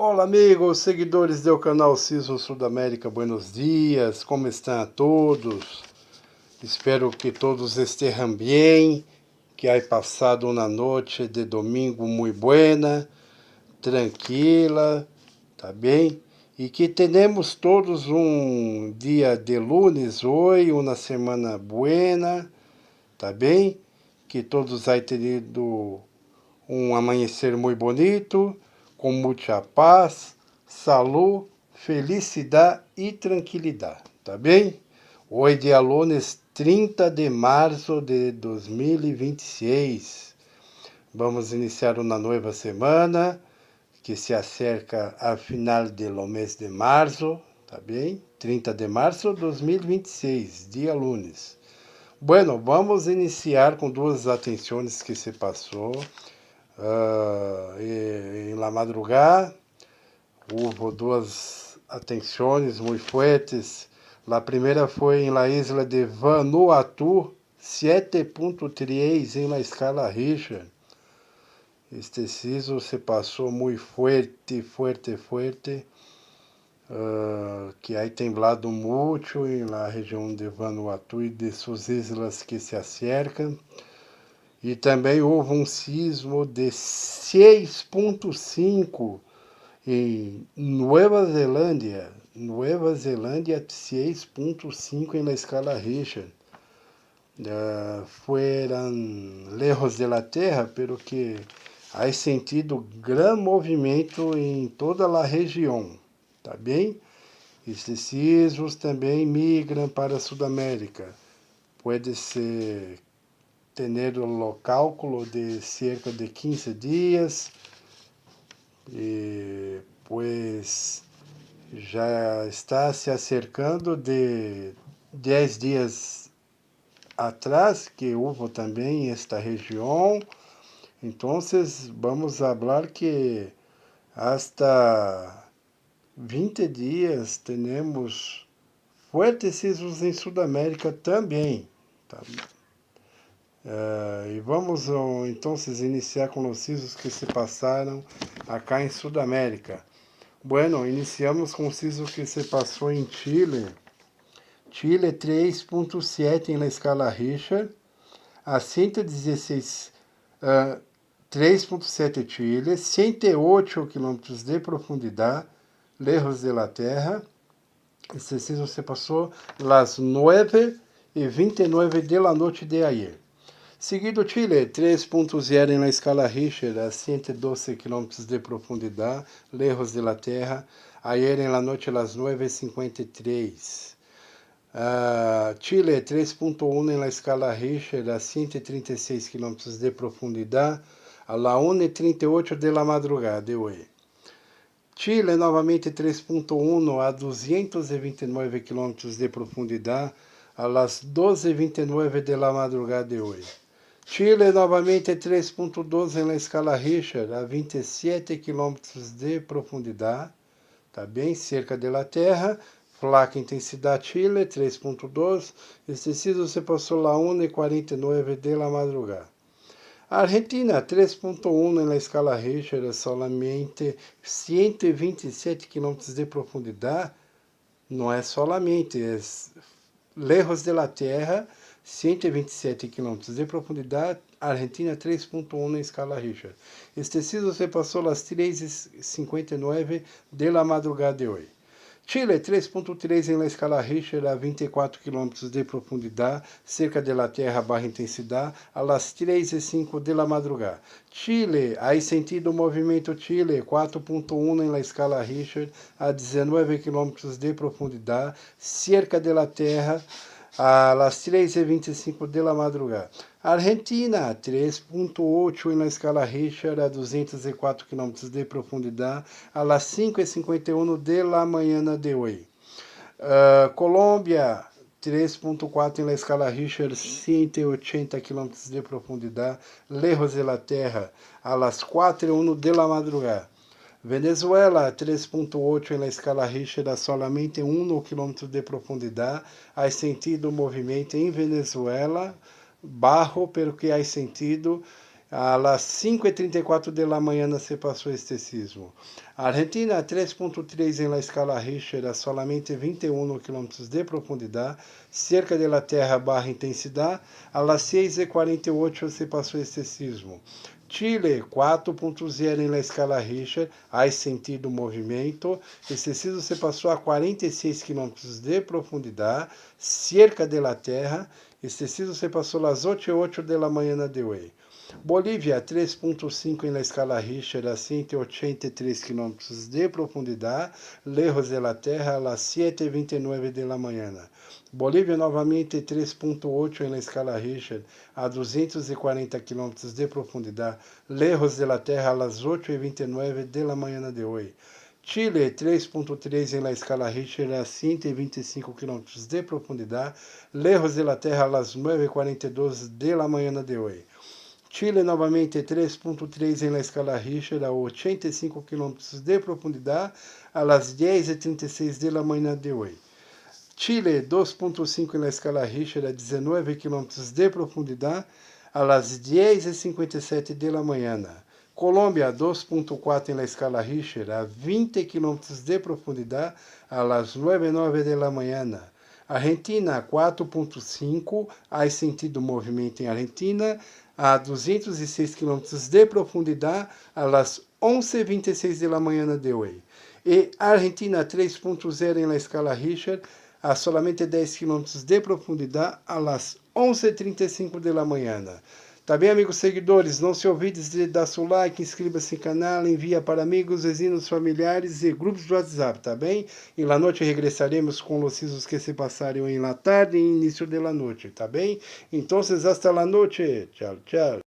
Olá, amigos, seguidores do canal Season Sudamérica, buenos dias, como estão todos? Espero que todos estejam bem, que haya passado uma noite de domingo muito buena, tranquila, tá bem? E que tenhamos todos um dia de lunes hoje, uma semana buena, tá bem? Que todos hayam tenido um amanhecer muito bonito, com muita paz, saúde, felicidade e tranquilidade, tá bem? Hoje dia lunes 30 de março de 2026. Vamos iniciar uma nova semana que se acerca ao final do mês de março, tá bem? 30 de março de 2026, dia lunes. Bueno, vamos iniciar com duas atenções que se passou. En la madrugada hubo duas atenções muito fortes. A primeira foi em la isla de Vanuatu, 7.3 em la escala Richter. Este sismo se passou muito forte, que aí temblado muito em la região de Vanuatu e de suas islas que se acercam. E também houve um sismo de 6.5 em Nova Zelândia. Nova Zelândia 6.5 na escala Richter. Fueron lejos de la Terra, pero que há sentido gran movimento em toda a região, tá bem? Estes sismos também migram para a Sudamérica. Pode ser tener o cálculo de cerca de 15 dias, e pues já está se acercando de 10 dias atrás que houve também esta região. Então vamos falar que hasta 20 dias temos fortes sismos em Sudamérica também, tá? E vamos então iniciar com os sismos que se passaram acá em Sudamérica. Bueno, iniciamos com o sismo que se passou em Chile. Chile 3.7 na escala Richter, a 116, 3.7 Chile, 108 quilômetros de profundidade, lejos de la Terra. Esse sismo se passou às 9:29 da noite de ayer. Seguido Chile, 3.0 na escala Richter, a 112 km de profundidade, lejos de la Terra, ayer en la noche a las 9:53. Chile, 3.1 na escala Richter, a 136 km de profundidade, a la 1:38 de la madrugada de hoje. Chile, novamente 3.1 a 229 km de profundidade, a las 12:29 de la madrugada de hoje. Chile, novamente 3.12 na escala Richter, a 27 km de profundidade, tá bem? Cerca da Terra, fraca intensidade Chile, 3.2, este sismo se passou lá 1:49 da madrugada. Argentina, 3.1 na escala Richter, solamente 127 km de profundidade, não é solamente, é lejos de la Terra, 127 km de profundidade, Argentina 3.1 na escala Richter. Este sismo se passou às 3:59 da madrugada de hoje. Chile 3.3 na escala Richter, a 24 km de profundidade, cerca da Terra barra intensidade, às 3:05 da madrugada. Chile, aí sentido o movimento Chile 4.1 na escala Richter, a 19 km de profundidade, cerca da Terra, às 3:25 da madrugada. Argentina, 3.8 na escala Richter, a 204 km de profundidade, às 5:51 da manhã de hoje. Colômbia, 3.4 na escala Richter, 180 km de profundidade, lejos de la Terra, às 4:01 da madrugada. Venezuela, 3.8 na escala Richter, a solamente 1 km de profundidade, há sentido o movimento em Venezuela, bajo, pero que há sentido a las 5:34 de la mañana se passou este sismo. Argentina 3.3 em la escala Richter a solamente 21 km de profundidade, cerca de la Terra barra intensidade, a las 6:48 se passou este sismo. Chile 4.0 em la escala Richter, hay sentido movimento, este sismo se passou a 46 km de profundidade, cerca de la Terra, este sismo se passou às 8:08 de la mañana de hoje. Bolívia 3.5 em la escala Richter a 183 km de profundidade, lejos de la Terra a las 7:29 de la mañana. Bolívia novamente 3.8 em la escala Richter a 240 km de profundidade, lejos de la Terra a las 8:29 de la mañana de hoje. Chile 3.3 em la escala Richter a 125 km de profundidade, lejos de la Terra a las 9:42 de la mañana de hoje. Chile novamente 3.3 em la escala Richter a 85 km de profundidade, a las 10:36 de la mañana de hoje. Chile 2.5 em la escala Richter a 19 km de profundidade, a las 10:57 de la mañana. Colômbia 2.4 em la escala Richter a 20 km de profundidade, a las 9:09 de la mañana. Argentina 4.5, há sentido movimento em Argentina, a 206 km de profundidade, a las 11:26 de la mañana de hoje. E Argentina 3.0 em la escala Richter, a solamente 10 km de profundidade, a las 11:35 de la mañana. Tá bem, amigos seguidores? Não se olvide de dar seu like, inscreva-se no canal, envia para amigos, vizinhos, familiares e grupos de WhatsApp, tá bem? E la noite regressaremos com os sismos que se passaram em la tarde e início de la noite, tá bem? Então, hasta la noite. Tchau, tchau.